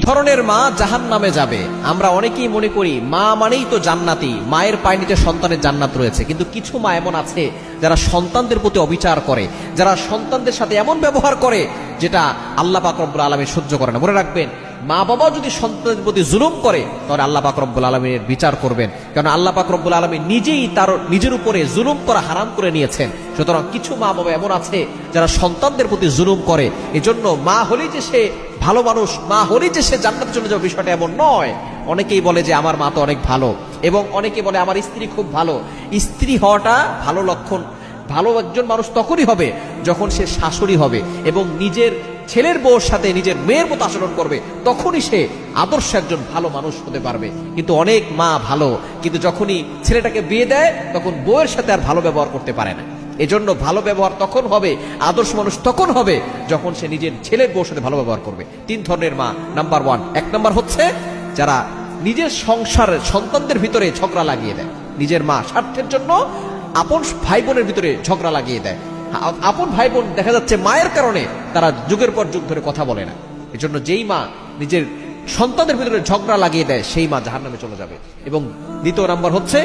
ধরনের মা জাহান্নামে যাবে। আমরা অনেকেই মনে করি মা মানেই তো জান্নাতি, মায়ের পায়ের নিচে সন্তানের জান্নাত রয়েছে। কিন্তু কিছু মা এমন আছে যারা সন্তানদের প্রতি অবিচার করে, যারা সন্তানদের সাথে এমন ব্যবহার করে যেটা আল্লাহ পাক রব্বুল আলামিন সহ্য করে না। মনে রাখবেন, মা বাবা যদি সন্তানের প্রতি জুলুম করে তাহলে আল্লাহ পাক রব্বুল আলামিনের বিচার করবেন, কারণ আল্লাহ পাক রব্বুল আলামিন নিজেই তার নিজের উপরে জুলুম করা হারাম করে নিয়েছেন। সুতরাং কিছু মা বাবা এমন আছে যারা সন্তানদের প্রতি জুলুম করে। এজন্য মা হলেই যে সে ভালো মানুষ, মা হলেই যে সে জান্নাতে চলে যাবে, বিষয়টা এমন নয়। অনেকেই বলে যে আমার মা তো অনেক ভালো, এবং অনেকে বলে আমার স্ত্রী খুব ভালো। স্ত্রী হওয়াটা ভালো লক্ষণ। ভালো একজন মানুষ তখনই হবে যখন সে শাশুড়ি হবে এবং নিজের ছেলের বউর সাথে নিজের মেয়ের মতো আচরণ করবে, তখনই সে আদর্শ একজন ভালো মানুষ হতে পারবে। কিন্তু অনেক মা ভালো, কিন্তু যখনই ছেলেটাকে বিয়ে দেয় তখন বউয়ের সাথে আর ভালো ব্যবহার করতে পারে না। এজন্য ভালো ব্যবহার তখন হবে, আদর্শ মানুষ তখন হবে যখন সে নিজের ছেলের বউর সাথে ভালো ব্যবহার করবে। তিন ধরনের মা। নাম্বার ওয়ান, এক নাম্বার হচ্ছে যারা নিজের সংসারের সন্তানদের ভিতরে ঝগড়া লাগিয়ে দেয়। নিজের মা স্বার্থের জন্য আপন ভাই বোনের ভিতরে ঝগড়া লাগিয়ে দেয়। আপন ভাই বোন দেখা যাচ্ছে মায়ের কারণে তারা যুগের পর যুগ ধরে কথা বলে না। এজন্য যেই মা নিজের সন্তানদের ভিতরে ঝগড়া লাগিয়ে দেয় সেই মা জাহান্নামে চলে যাবে। এবং দ্বিতীয় নাম্বার হচ্ছে